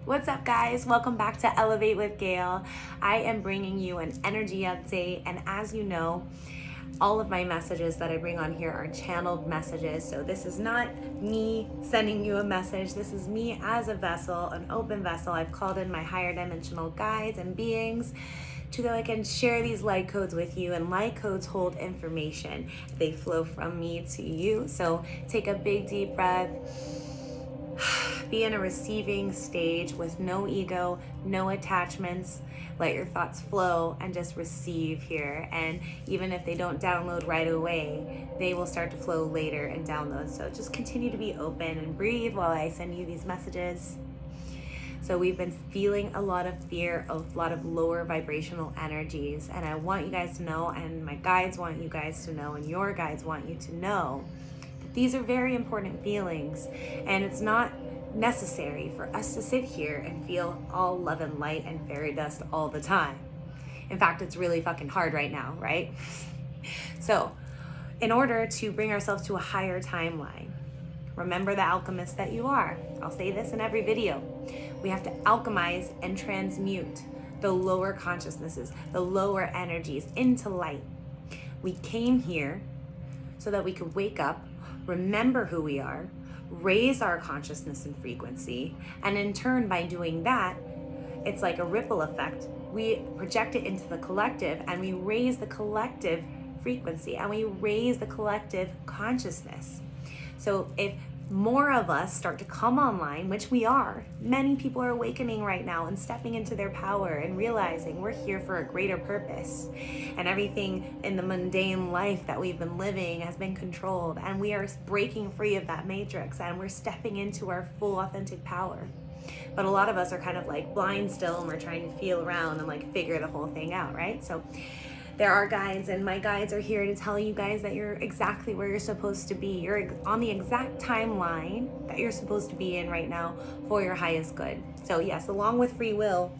What's up, guys? Welcome back to Elevate with Gail. I am bringing you an energy update, and as you know, all of my messages that I bring on here are channeled messages. So this is not me sending you a message. This is me as a vessel, an open vessel. I've called in my higher dimensional guides and beings so that I can share these light codes with you, and light codes hold information. They flow from me to you. So take a big deep breath. Be in a receiving stage with no ego, no attachments. Let your thoughts flow and just receive here. And even if they don't download right away, they will start to flow later and download. So just continue to be open and breathe while I send you these messages. So we've been feeling a lot of fear, a lot of lower vibrational energies. And I want you guys to know, and my guides want you guys to know, and your guides want you to know, that these are very important feelings. And it's not necessary for us to sit here and feel all love and light and fairy dust all the time. In fact, it's really fucking hard right now, right? So in order to bring ourselves to a higher timeline, remember the alchemist that you are. I'll say this in every video. We have to alchemize and transmute the lower consciousnesses, the lower energies into light. We came here so that we could wake up, remember who we are, raise our consciousness and frequency, and in turn, by doing that, it's like a ripple effect. We project it into the collective, and we raise the collective frequency, and we raise the collective consciousness. So if more of us start to come online, which we are, many people are awakening right now and stepping into their power and realizing we're here for a greater purpose, and everything in the mundane life that we've been living has been controlled, and we are breaking free of that matrix and we're stepping into our full authentic power. But a lot of us are kind of like blind still, and we're trying to feel around and like figure the whole thing out, right? So there are guides, and my guides are here to tell you guys that you're exactly where you're supposed to be. You're on the exact timeline that you're supposed to be in right now for your highest good. So yes, along with free will,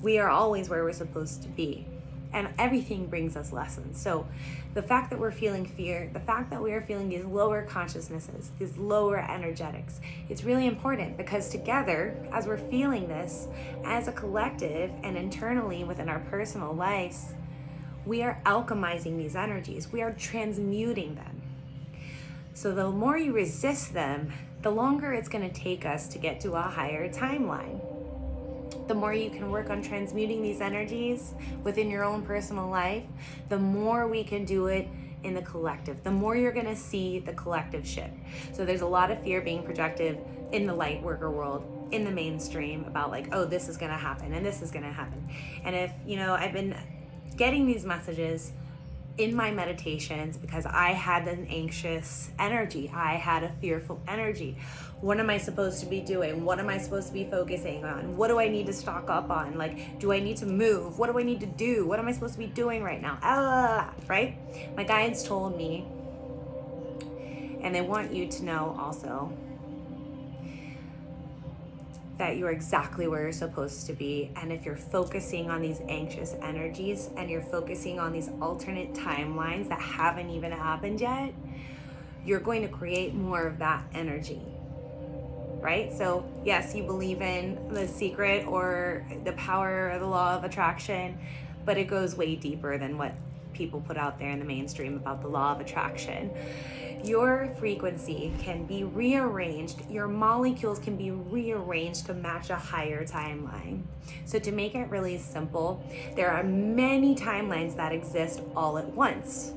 we are always where we're supposed to be. And everything brings us lessons. So the fact that we're feeling fear, the fact that we are feeling these lower consciousnesses, these lower energetics, it's really important, because together, as we're feeling this, as a collective and internally within our personal lives, we are alchemizing these energies. We are transmuting them. So the more you resist them, the longer it's going to take us to get to a higher timeline. The more you can work on transmuting these energies within your own personal life, the more we can do it in the collective, the more you're going to see the collective shift. So there's a lot of fear being projected in the light worker world, in the mainstream, about like, oh, this is going to happen and this is going to happen. And if, I've been getting these messages in my meditations because I had an anxious energy. I had a fearful energy. What am I supposed to be doing? What am I supposed to be focusing on? What do I need to stock up on? Like, do I need to move? What do I need to do? What am I supposed to be doing right now? Right? My guides told me, and they want you to know also, that you're exactly where you're supposed to be. And if you're focusing on these anxious energies and you're focusing on these alternate timelines that haven't even happened yet, you're going to create more of that energy, right? So yes, you believe in The Secret or the power of the law of attraction, but it goes way deeper than what people put out there in the mainstream about the law of attraction. Your frequency can be rearranged, your molecules can be rearranged to match a higher timeline. So to make it really simple, there are many timelines that exist all at once.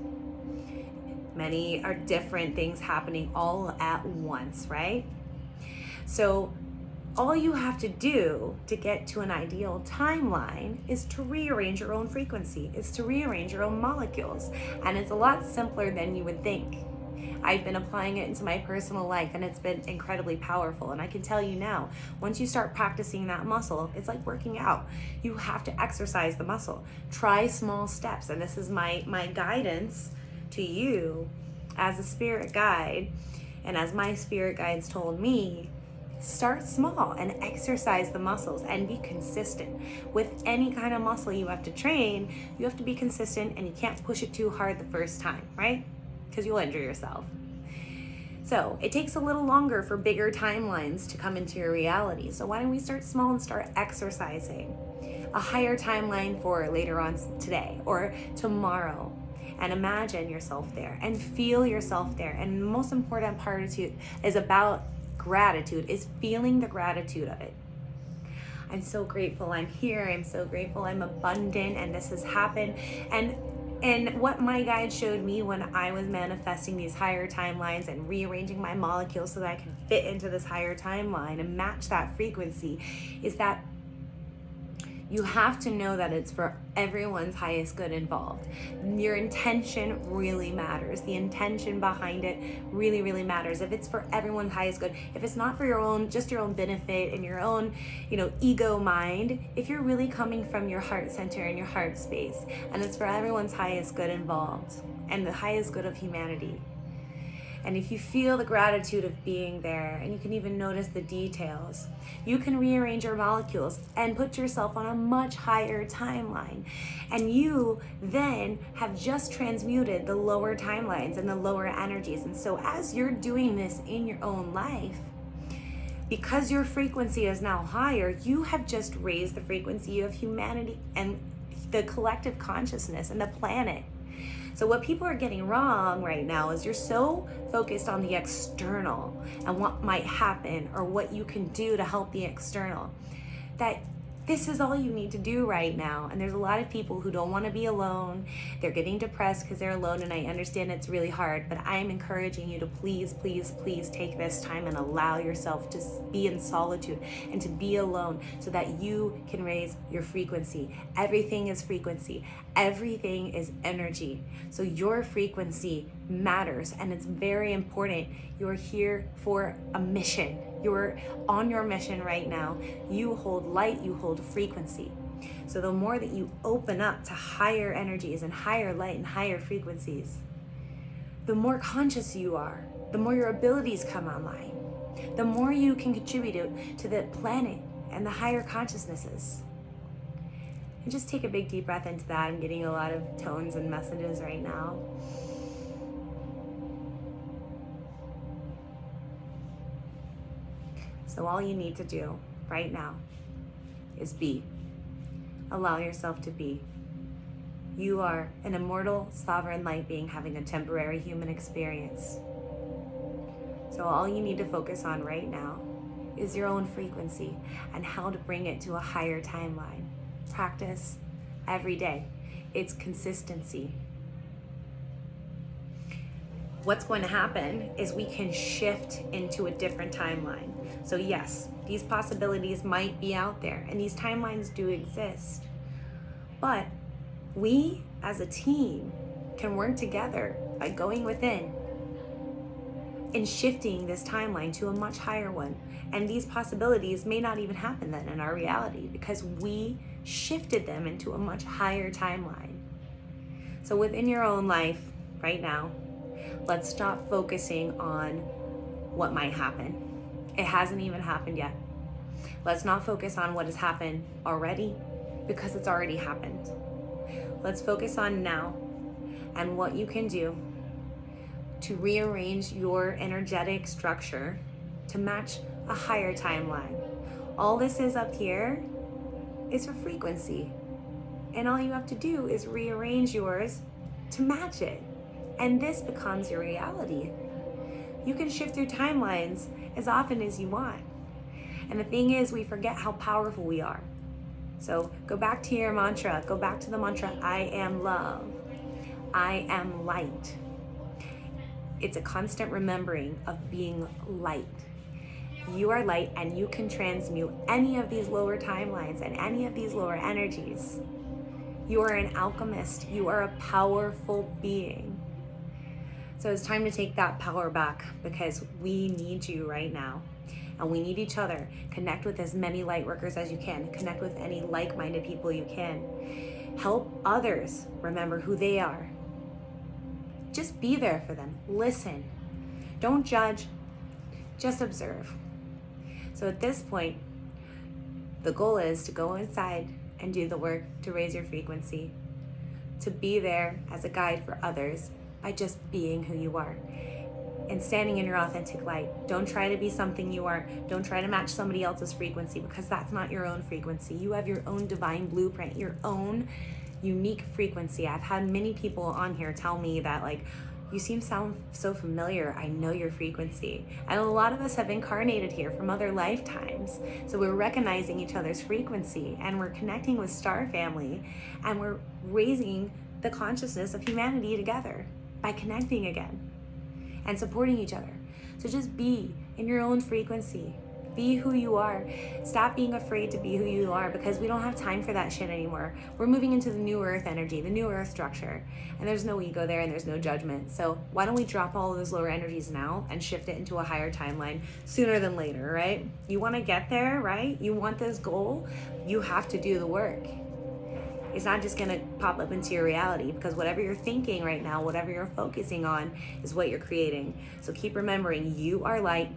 Many are different things happening all at once, right? So all you have to do to get to an ideal timeline is to rearrange your own frequency, is to rearrange your own molecules. And it's a lot simpler than you would think. I've been applying it into my personal life, and it's been incredibly powerful. And I can tell you now, once you start practicing that muscle, it's like working out. You have to exercise the muscle. Try small steps. And this is my guidance to you as a spirit guide. And as my spirit guides told me, start small and exercise the muscles and be consistent. With any kind of muscle you have to train, you have to be consistent, and you can't push it too hard the first time, right? Because you'll injure yourself. So it takes a little longer for bigger timelines to come into your reality. So why don't we start small and start exercising a higher timeline for later on today or tomorrow, and imagine yourself there and feel yourself there. And the most important part is about gratitude, is feeling the gratitude of it. I'm so grateful I'm here. I'm so grateful I'm abundant and this has happened. And what my guide showed me when I was manifesting these higher timelines and rearranging my molecules so that I can fit into this higher timeline and match that frequency is that you have to know that it's for everyone's highest good involved. Your intention really matters. The intention behind it really, really matters. If it's for everyone's highest good, if it's not for your own, just your own benefit and your own, ego mind, if you're really coming from your heart center and your heart space, and it's for everyone's highest good involved and the highest good of humanity. And if you feel the gratitude of being there, and you can even notice the details, you can rearrange your molecules and put yourself on a much higher timeline. And you then have just transmuted the lower timelines and the lower energies. And so as you're doing this in your own life, because your frequency is now higher, you have just raised the frequency of humanity and the collective consciousness and the planet. So what people are getting wrong right now is you're so focused on the external and what might happen or what you can do to help the external, that this is all you need to do right now. And there's a lot of people who don't want to be alone. They're getting depressed because they're alone, and I understand it's really hard, but I'm encouraging you to please, please, please take this time and allow yourself to be in solitude and to be alone so that you can raise your frequency. Everything is frequency. Everything is energy. So your frequency matters, and it's very important. You're here for a mission. You're on your mission right now. You hold light, you hold frequency. So the more that you open up to higher energies and higher light and higher frequencies, the more conscious you are, the more your abilities come online, the more you can contribute to the planet and the higher consciousnesses. And just take a big deep breath into that. I'm getting a lot of tones and messages right now. So all you need to do right now is be. Allow yourself to be. You are an immortal, sovereign light being having a temporary human experience. So all you need to focus on right now is your own frequency and how to bring it to a higher timeline. Practice every day. It's consistency. What's going to happen is we can shift into a different timeline. So yes, these possibilities might be out there and these timelines do exist. But we as a team can work together by going within and shifting this timeline to a much higher one. And these possibilities may not even happen then in our reality because we shifted them into a much higher timeline. So within your own life right now, let's stop focusing on what might happen. It hasn't even happened yet. Let's not focus on what has happened already because it's already happened. Let's focus on now and what you can do to rearrange your energetic structure to match a higher timeline. All this is up here is for frequency. And all you have to do is rearrange yours to match it. And this becomes your reality. You can shift your timelines as often as you want. And the thing is, we forget how powerful we are. So go back to your mantra. Go back to the mantra, I am love. I am light. It's a constant remembering of being light. You are light and you can transmute any of these lower timelines and any of these lower energies. You are an alchemist. You are a powerful being. So it's time to take that power back because we need you right now. And we need each other. Connect with as many light workers as you can. Connect with any like-minded people you can. Help others remember who they are. Just be there for them. Listen. Don't judge. Just observe. So at this point, the goal is to go inside and do the work to raise your frequency. To be there as a guide for others by just being who you are. and standing in your authentic light. Don't try to be something you aren't. Don't try to match somebody else's frequency, because that's not your own frequency. You have your own divine blueprint, your own unique frequency. I've had many people on here tell me that, like, you sound so familiar. I know your frequency. And a lot of us have incarnated here from other lifetimes. So we're recognizing each other's frequency, and we're connecting with Star Family, and we're raising the consciousness of humanity together by connecting again and supporting each other. So just be in your own frequency. Be who you are. Stop being afraid to be who you are, because we don't have time for that shit anymore. We're moving into the new earth energy, the new earth structure, and there's no ego there and there's no judgment. So why don't we drop all of those lower energies now and shift it into a higher timeline sooner than later, right? You want to get there, right? You want this goal, you have to do the work. It's not just gonna pop up into your reality, because whatever you're thinking right now, whatever you're focusing on is what you're creating. So keep remembering, you are light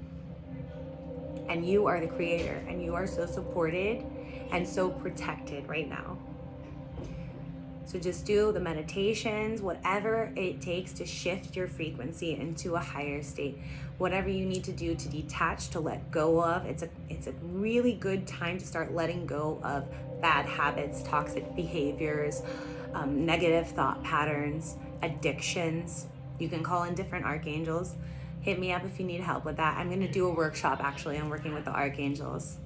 and you are the creator, and you are so supported and so protected right now. So just do the meditations, whatever it takes to shift your frequency into a higher state. Whatever you need to do to detach, to let go of. It's a really good time to start letting go of bad habits, toxic behaviors, negative thought patterns, addictions. You can call in different archangels. Hit me up if you need help with that. I'm going to do a workshop actually on working with the archangels.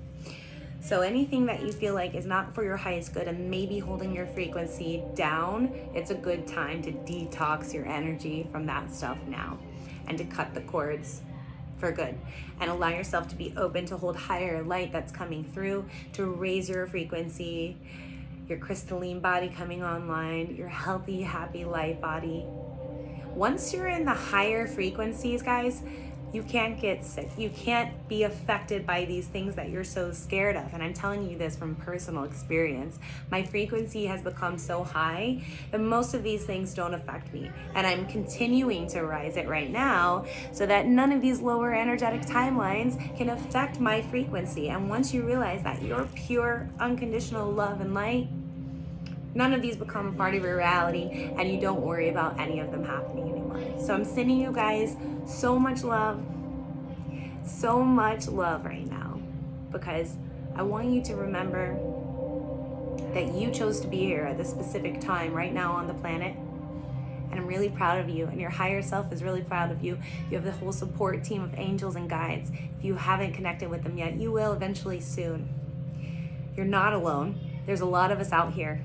So anything that you feel like is not for your highest good and maybe holding your frequency down, it's a good time to detox your energy from that stuff now, and to cut the cords for good, and allow yourself to be open to hold higher light that's coming through, to raise your frequency, your crystalline body coming online, your healthy, happy light body. Once you're in the higher frequencies, guys, you can't get sick. You can't be affected by these things that you're so scared of. And I'm telling you this from personal experience. My frequency has become so high that most of these things don't affect me. And I'm continuing to rise it right now so that none of these lower energetic timelines can affect my frequency. And once you realize that you're pure, unconditional love and light, none of these become a part of your reality, and you don't worry about any of them happening anymore. So I'm sending you guys so much love right now, because I want you to remember that you chose to be here at this specific time right now on the planet. And I'm really proud of you, and your higher self is really proud of you. You have the whole support team of angels and guides. If you haven't connected with them yet, you will eventually soon. You're not alone. There's a lot of us out here.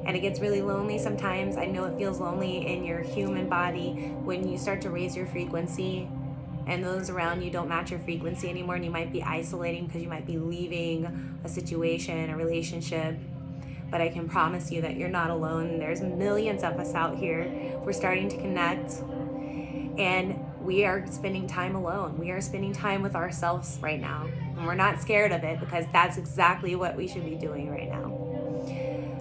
And it gets really lonely sometimes. I know it feels lonely in your human body when you start to raise your frequency and those around you don't match your frequency anymore, and you might be isolating because you might be leaving a situation, a relationship. But I can promise you that you're not alone. There's millions of us out here. We're starting to connect, and we are spending time alone. We are spending time with ourselves right now. And we're not scared of it, because that's exactly what we should be doing right now.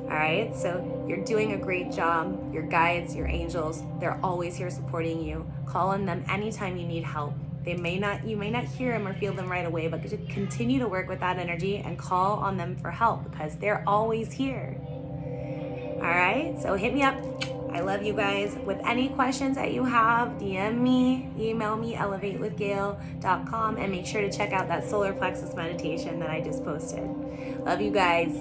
All right, so you're doing a great job. Your guides, your angels, they're always here supporting you. Call on them anytime you need help. You may not hear them or feel them right away, but continue to work with that energy and call on them for help, because they're always here. All right, so hit me up. I love you guys. With any questions that you have, DM me, email me, elevatewithgail.com, and make sure to check out that solar plexus meditation that I just posted. Love you guys.